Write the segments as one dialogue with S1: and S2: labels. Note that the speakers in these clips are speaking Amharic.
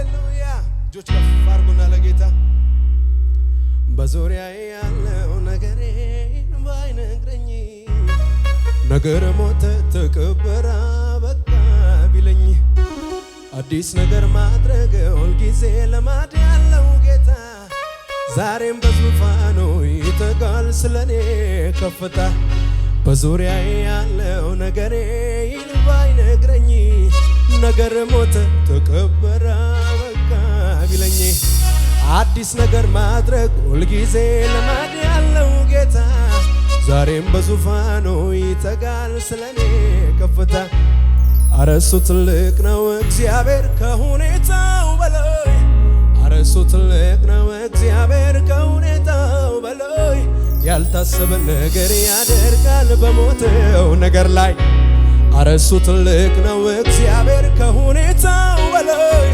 S1: ሃሌሉያ እጆች ከፍ አድርጉና ለጌታ በዙሪያዬ ያለው ነገሬን ባይነግረኝ ነገር ሞተ ተቀበረ በቃ ቢለኝ አዲስ ነገር ማድረግ ሁልጊዜ ልማድ ያለው ጌታ ዛሬም በዙፋኑ ይተጋል ስለኔ ከፍታ በዙሪያዬ ያለው ነገሬን ባይነግረኝ ነገር ሞተ ተቀበረ በቃ ቢለኝ አዲስ ነገር ማድረግ ሁልጊዜ ልማድ ያለው ጌታ ዛሬም በዙፋኑ ይተጋል ስለኔ ከፍታ አረ እሱ ትልቅ ነው እግዚአብሔር ከሁኔታው በላይ አረ እሱ ትልቅ ነው እግዚአብሔር ከሁኔታው በላይ ያልታሰበ ነገር ያደርጋል በሞተው ነገር ላይ አረ እሱ ትልቅ ነው እግዚአብሔር ከሁኔታው በላይ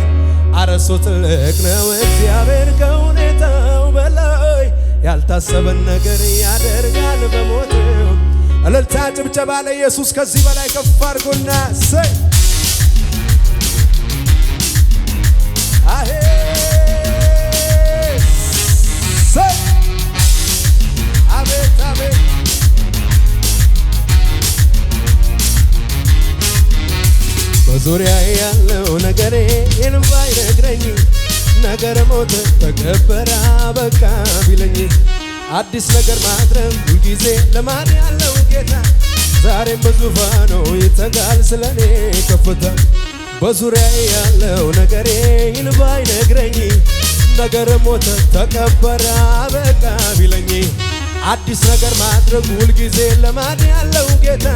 S1: አረ እሱ ትልቅ ነው እግዚአብሔር ከሁኔታው በላይ ያልታሰበ ነገር ያደርጋል በሞተው እልልታ ጭብጨባ ለኢየሱስ ከዚህ በላይ ከፍ አድርጉና ሰይ አሄ ሰይ አቤት አቤት በዙሪያዬ ያለው ነገሬ ባይነግረኝ ነገር ሞተ ተቀበረ በቃ ቢለኝ አዲስ ነገር ማድረግ ሁልጊዜ ልማድ ያለው ጌታ ዛሬም በዙፋኑ ይተጋል ስለኔ ከፍታ በዙሪያዬ ያለው ነገሬ ባይነግረኝ ነገር ሞተ ተቀበረ በቃ ቢለኝ አዲስ ነገር ማድረግ ሁልጊዜ ልማድ ያለው ጌታ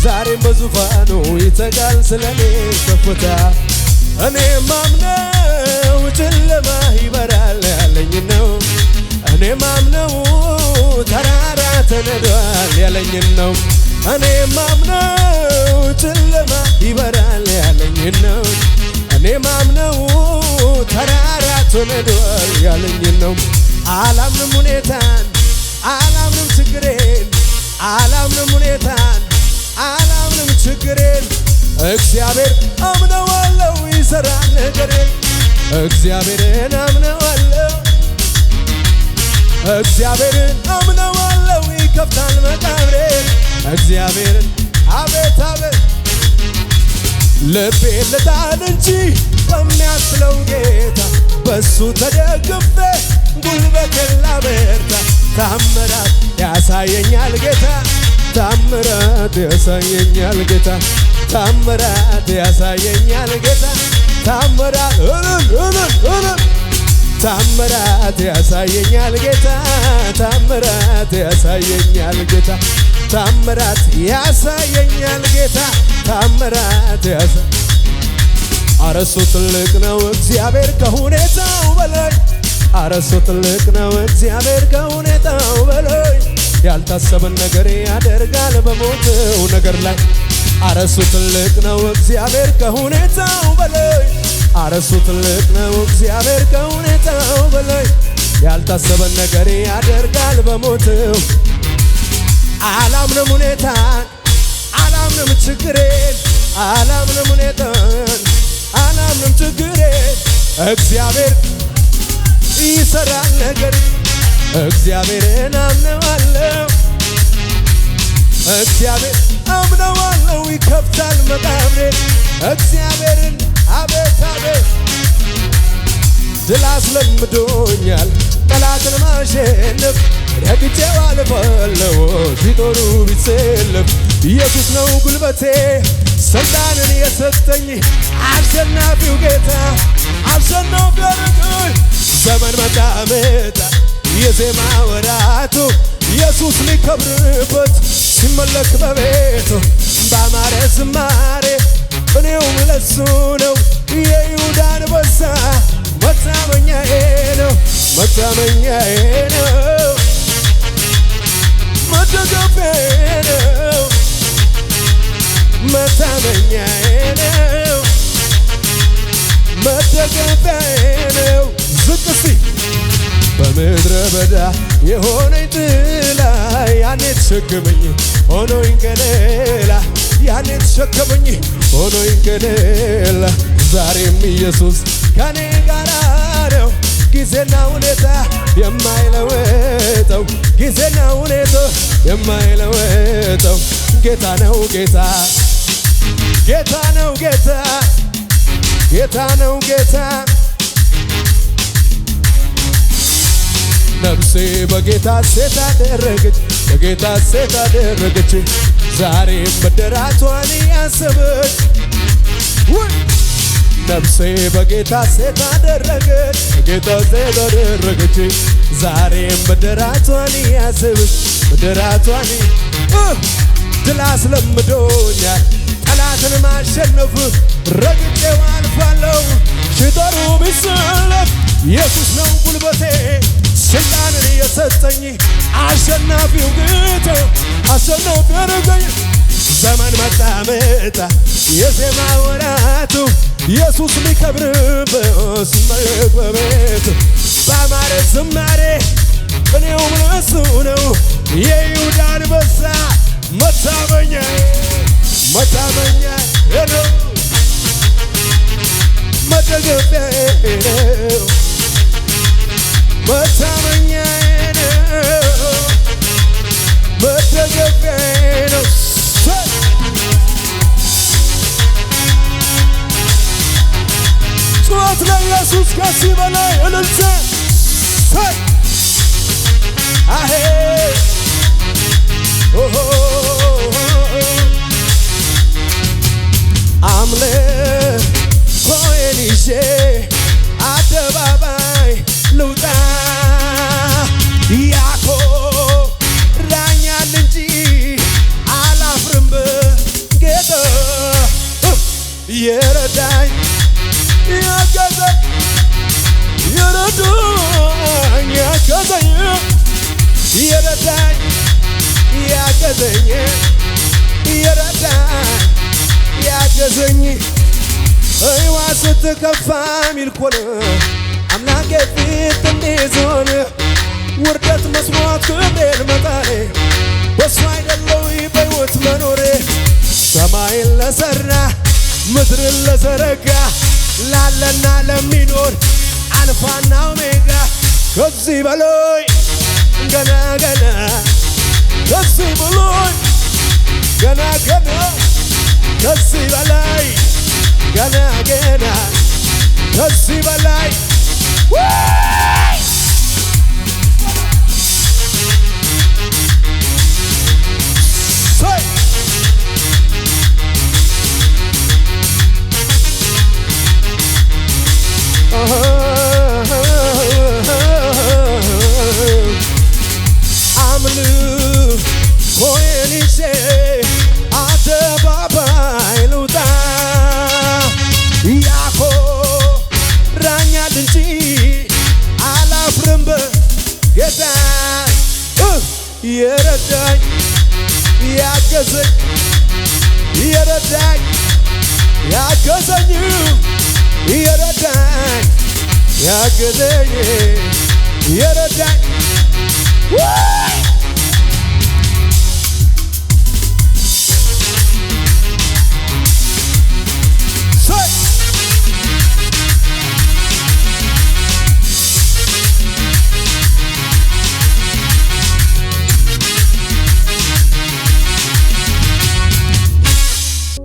S1: ዛሬም በዙፋኑ ይተጋል ስለኔ ከፍታ እኔ ማምነው ጨለማ ይበራል ያለኝ ነው እኔ ማምነው ተራራ ተነዷል ያለኝ ነው እኔ ማምነው ጨለማ ይበራል ያለኝ ነው እኔ ማምነው ተራራ ተነዷል ያለኝ ነው አላምንም ሁኔታን አላምንም ችግሬን አላምንም ሁኔታን አላምንም ችግሬን እግዚአብሔር አምነዋለሁ ይሰራል ነገሬን እግዚአብሔርን አምነዋለሁ እግዚአብሔርን አምነዋለሁ ይከፍታል መቃብሬን እግዚአብሔርን አቤት አቤት ልቤ ልጣል እንጂ በሚያስለው ጌታ በሱ ተደግፌ ጉልበቴን ላበርታ ታምራት ያሳየኛል ጌታ ታምራት ያሳየኛል ጌታ ታምራት ያሳየኛል ጌታ ታምራት ታምራት ያሳየኛል ጌታ ታምራት ያሳየኛል ጌታ ታምራት ያሳየኛል ጌታ ታምራት አረ እሱ ትልቅ ነው እግዚአብሔር ከሁኔታው በላይ አረ እሱ ትልቅ ነው እግዚአብሔር ከሁኔታው በላይ ያልታሰበን ነገር ያደርጋል በሞተው ነገር ላይ አረ እሱ ትልቅ ነው እግዚአብሔር ከሁኔታው በላይ አረ እሱ ትልቅ ነው እግዚአብሔር ከሁኔታው በላይ ያልታሰበን ነገር ያደርጋል በሞተው አላምንም ሁኔታን አላምንም ችግሬን አላምንም ሁኔታን አላምንም ችግሬን እግዚአብሔር ይሰራል ነገር እግዚአብሔርን አምነዋለሁ እግዚአብሔር አምነዋለሁ ይከፍታል መቃብሬን እግዚአብሔርን አቤት አቤት ድል አስለምዶኛል ጠላትን ማሸነፍ ረግጬው አልፋለሁ ሲጦሩ ቢሰለፍ ኢየሱስ ነው ጉልበቴ ስልጣንን የሰጠኝ አሸናፊው ጌታ አሸናፊው አረገኝ ዘመን መጣ መጣ የዜማ ወራቱ ኢየሱስ ሊከብርበት ሲመለክ በቤቱ ባማረ ዝማሬ እኔውም ለሱ ነው የይሁዳ አንበሳ መታመኛዬ ነው መታመኛዬ ነው መደገፊያዬ ነው መታመኛዬ ነው መደገፊያዬ ነው ዝቅ እስቲ በምድረ በዳ የሆነኝ ጥላ ያኔ ተሸከመኝ ሆኖኝ ከሌላ ያኔ ተሸከመኝ ሆኖኝ ከሌላ ዛሬም ኢየሱስ ከኔ ጋር ነው ጊዜና ሁኔታ የማይለወጠው ጊዜና ሁኔታ የማይለወጠው ጌታ ነው ጌታ ጌታ ነው ጌታ ጌታ ነው ጌታ ነፍሴ በጌታ ሴት አደረገች በጌታ ሴት አደረገች ዛሬም መደራቷን ያሰበች ነፍሴ በጌታ ሴት አደረገች በጌታ ሴት አደረገች ዛሬም መደራቷን ያሰበች መደራቷን ድል አስለምዶኛል ጠላትን ማሸነፍ ረግጬው አልፋለሁ ሽጠሩ ቢሰለፍ ኢየሱስ ነው ጉልበቴ ስልጣንን የሰጠኝ አሸናፊው ጌታ አሸናፊ ያደረገኝ ዘመን መጣ መጣ የዜማ ወራቱ ኢየሱስ ሊከብርበት ሲመለክ በቤቱ በአማረ ዝማሬ ቅኔውም ለእሱ ነው የይሁዳ አንበሳ መታመኛዬ መታመኛዬ ነው መደገፊያዬ ነው መታመኛዬ ነው መደገፊያዬ ነው ጩኸት ለኢየሱስ ከዚህ በላይ እልልታ አሄ አምልኮዬን ይዤ አደባባይ ልውጣ ያኮራኛል እንጂ አላፍርም በጌታ የረዳኝ ያገዘኝ የረዳኝ ያገዘኝ የረዳኝ ያገዘኝ የረዳኝ ያገዘኝ እይዋ ስትከፋ ሚልኮን አምላኬ ፊት እንዴት ሆነ ውርደት መስዋዕት ክብሬን መጣሌ በሱ አይደለው በሕይወት መኖሬ ሰማይን ለሠራ ምድርን ለዘረጋ ላለና ለሚኖር አልፋና ኦሜጋ ከዚህ በላይ ገና ገና ከዚህ በላይ ገና ገና ከዚህ በላይ ገና ገና ከዚህ በላይ አምልኮዬን ይዤ አደባባይ ልውጣ ያኮራኛል እንጂ አላፍርም በጌታ የረዳኝ ያገዘኝ የረዳኝ ያገዘኝ የረዳኝ ያገዘኝ የረዳኝ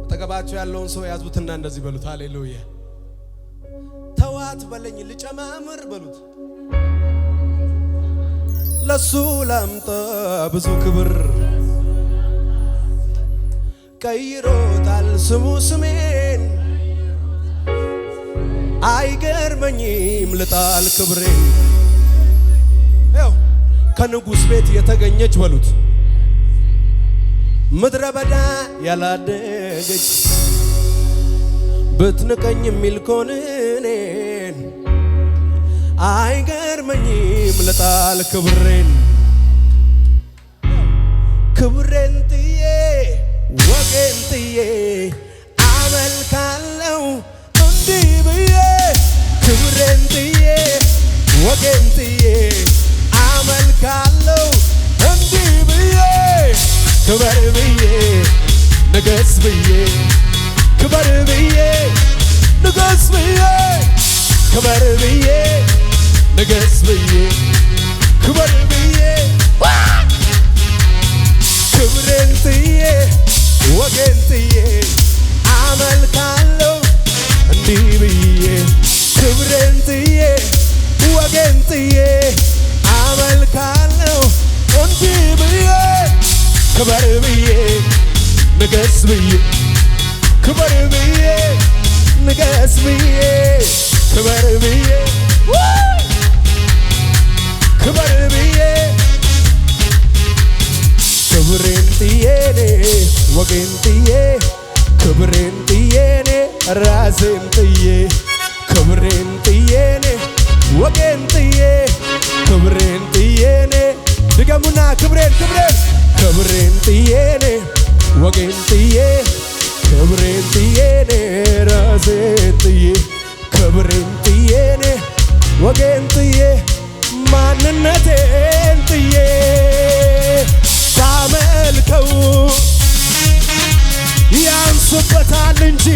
S1: አጠገባቸው ያለውን ሰው ያዙትና እንደዚህ በሉት ሃሌሉያ ተዋት በለኝ ልጨማምር በሉት ለሱ ላምጣ ብዙ ክብር ቀይሮታል ስሙ ስሜን አይገርመኝም ልጣል ክብሬን ያው ከንጉሥ ቤት የተገኘች በሉት ምድረ በዳ ያላደገች ብትንቀኝ የሚል ኮንኔን አይገርመኝም ልጣል ክብሬን ክብሬን ጥዬ ወጌን ጥዬ አመልካለው እንዲህ ብዬ ክብሬን ጥዬ ወጌን ጥዬ አመልካለው እንዲህ ብዬ ክበር ብዬ ንገስ ብዬ ክበር ብዬ ንገስ ብዬ ንገስ ብዬ ክበር ብዬ ክብሬን ጥዬ ወጌን ጥዬ አመልካለሁ እንዲህ ብዬ ክብሬን ጥዬ ወጌን ጥዬ አመልካለሁ እንዲህ ብዬ ክበር ብዬ ንገስ ብዬ ክበር ብዬ ንገስ ብዬ ክበር ብዬ ክበር ብዬ ክብሬን ጥዬ ወጌን ጥዬ ክብሬን ጥዬ ራሴን ጥዬ ክብሬን ጥዬ ወጌን ጥዬ ክብሬን ጥዬ ድገሙና ክብሬን ክብሬን ጥዬ ወጌን ጥዬ ክብሬን ጥዬ ራሴን ጥዬ ክብሬን ጥዬ ወጌን ጥዬ ማንነቴን ጥዬ ሳመልከው ያንስበታል እንጂ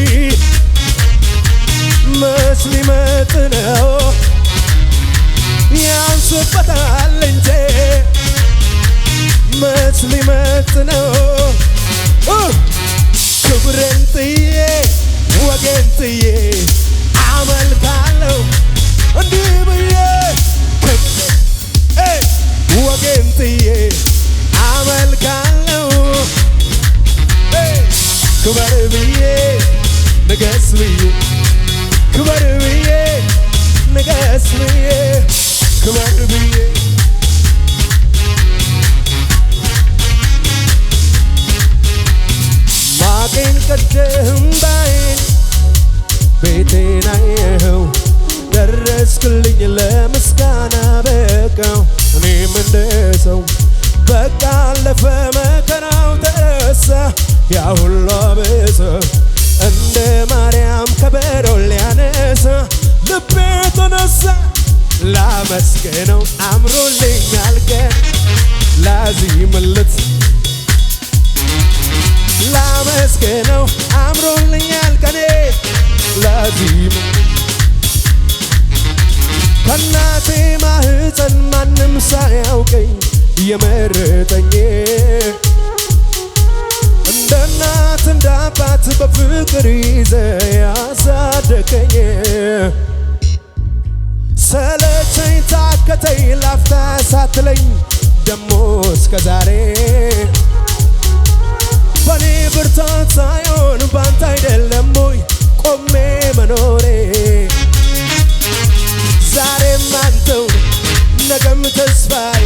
S1: መች ሊመጥነው ያንስበታል እንጂ መች ሊመጥነው ክብሬን ጥዬ ወጌን ጥዬ አመልካለሁ እንዲህ ብዬ ወጌን ጥዬ አመልካለሁ ክበር ብዬ ንገስ ብዬ ክበር ብዬ ንገስ ብዬ ክበር ብዬ ማቄን ቀደህም ባይን ቤቴን አየኸው ደረስክልኝ ለምስጋና በቃው እኔም እንደ ሰው በቃ አለፈ መከራው ተረሳ ያ ሁሉ አበሳ እንደ ማርያም ከበሮ ሊያነሳ ልቤ ተነሳ ላመስገነው አምሮልኛል ቀን ላዚምለት ላመስገነው አምሮልኛል ቀኔ ላዚም ከእናቴ ማህፀን ማንም ሳያውቀኝ የመረጠኝ እንደ እናት እንደ አባት በፍቅር ይዘ ያሳደገኝ ሰለቸኝ ታከተኝ ላፍታ ሳትለኝ ደሞ እስከ ዛሬ በኔ ብርታት ሳይሆን ባንተ አይደለም ሆይ ቆሜ መኖሬ ዛሬም አንተው ነገም ተስፋዬ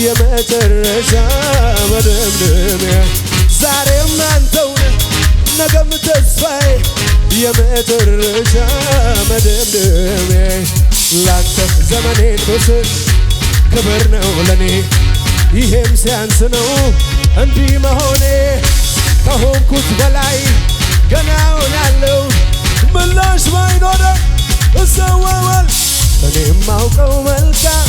S1: የመጨረሻ መደምደሚያ ዛሬም አንተው ነገም ተስፋዬ የመጨረሻ መደምደሚያ ላንተ ዘመኔን ብስጥ ክብር ነው ለኔ ይሄም ሲያንስ ነው እንዲህ መሆኔ ከሆንኩት በላይ ገና ሆናለሁ ምላሽ ባይኖረ እሰዋዋል እኔም ማውቀው መልካም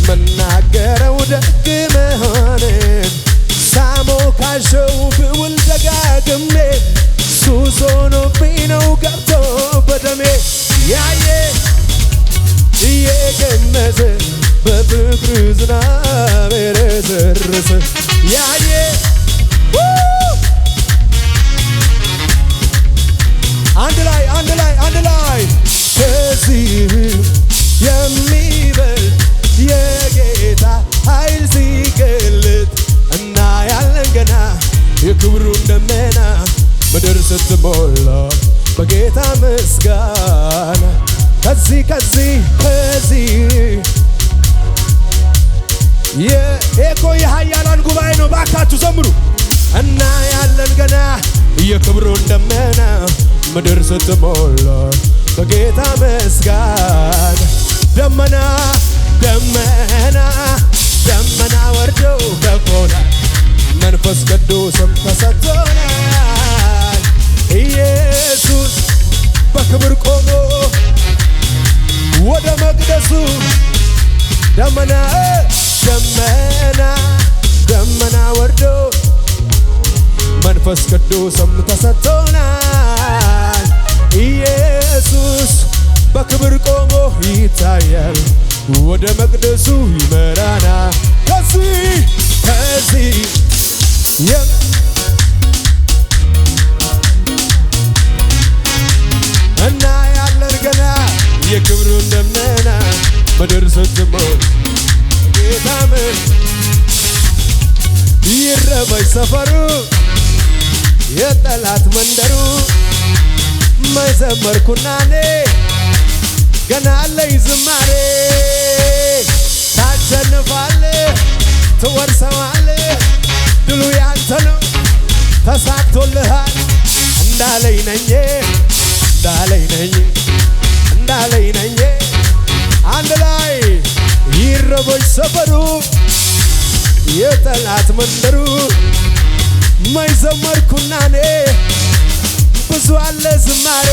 S1: መናገረው ደግ መሆንን ሳሞካሸው ብውል ደጋግሜ ሱስ ሆኖብኝ ነው ገብቶ በደሜ ያየ እየገመሰ በፍቅር ዝናብ የረሰረሰ ያየ አንድ ላይ ከዚህ የሚበልጥ የጌታ ኃይል ሲገለጥ እናያለን ገና የክብሩን ደመና ምድር ስትሞላ በጌታ ምስጋና ከዚህ የኤኮ የኃያላን ጉባኤ ነው ባካችሁ ዘምሩ እናያለን ገና የክብሩን ደመና ምድር ስትሞላ በጌታ ምስጋና ደመና ወርዶ ከፎናል መንፈስ ቅዱስም ተሰጥቶናል ኢየሱስ በክብር ቆሞ ወደ መቅደሱ ደመና ወርዶ መንፈስ ቅዱስም ተሰጥቶናል ኢየሱስ በክብር ቆሞ ይታያል ወደ መቅደሱ ይመራና ከዚህ እና ያለን ገና የክብሩን ደመና ምድር ስትሞላ ጌታ ይረበሽ ሰፈሩ የጠላት መንደሩ መዘመርኩና እኔ ገና አለኝ ዝማሬ ታሸንፋለህ ትወርሰዋለህ ድሉ ያንተ ነው ተሳክቶልሃል እንዳለኝ ነኝ አንድ ላይ ይረበሽ ሰፈሩ የጠላት መንደሩ መዘመርኩና እኔ ብዙ አለ ዝማሬ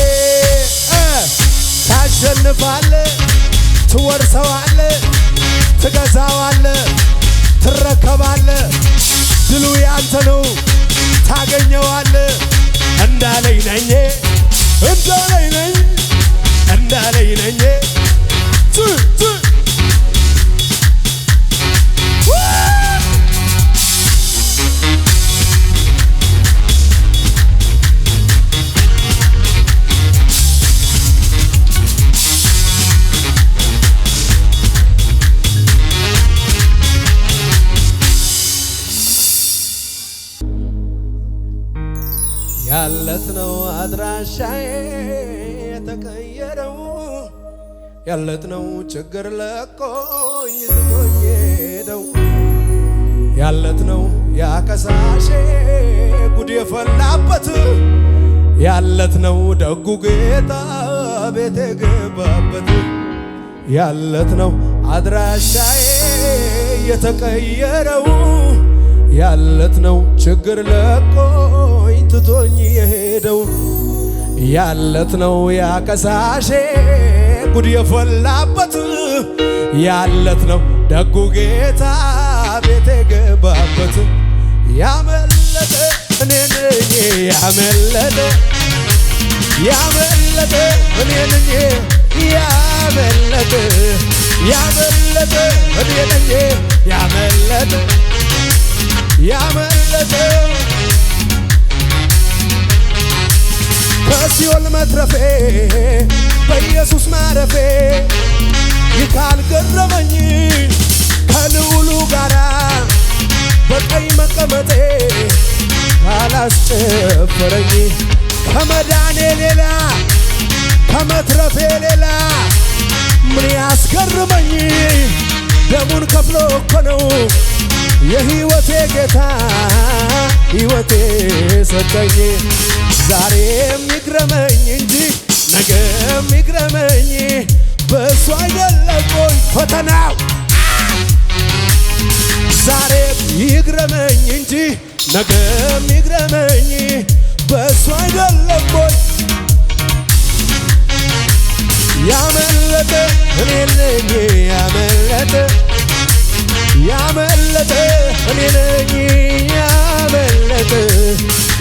S1: ታሸንፋለህ ትወርሰዋለህ ትገዛዋለህ ትረከባለህ ድሉ ያንተ ነው ታገኘዋለህ እንዳለኝ ነኝ ያለት ነው አድራሻዬ የተቀየረው ያለት ነው ችግር ለቆኝ ይዞኝ ሄደው ያለት ነው ያከሳሼ ጉድ የፈላበት ያለት ነው ደጉ ጌታ ቤቴ ገባበት ያለት ነው አድራሻዬ የተቀየረው ያለት ነው ችግር ለቆኝ ትቶኝ የሄደው ያለት ነው ያከሳሼ ጉድ የፈላበት ያለት ነው ደጉ ጌታ ቤቴ ገባበት ያመለጠ እኔ ነኝ ያመለጠ እኔ ነኝ ያመለጠ እኔ ነኝ ያመለጠ ከሲኦል መትረፌ በኢየሱስ ማረፌ ይህ ካልገረመኝ ከልዑሉ ጋራ በቀኝ መቀመጤ ካላስጨፈረኝ ከመዳኔ ሌላ ከመትረፌ ሌላ ምን ያስገርመኝ ደሙን ከፍሎ እኮ ነው የሕይወቴ ጌታ ሕይወቴ ሰጠኝ ዛሬም ይግረመኝ እንጂ ነገም ይግረመኝ በእሱ አይደለም ወይ ፈተናው ዛሬም ይግረመኝ እንጂ ነገም ይግረመኝ በእሱ አይደለም ወይ ያመለጠ እኔ ነኝ ያመለጠ እኔ ነኝ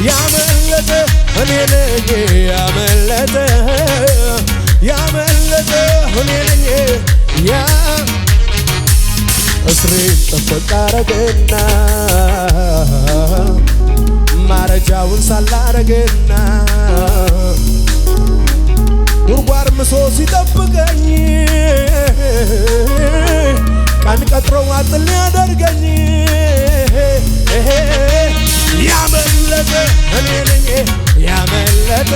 S1: ያመለጠ እኔ ነኝ ያመለጠ እኔ ነኝ እስሬን ጥብቅ አረገና ማረጃውን ሳላረገና ጉርጓር ምሶ ሲጠብቀኝ ቀን ቀጥሮ ዋጥል ሊያደርገኝ ያመለጠ እኔ ነኝ ያመለጠ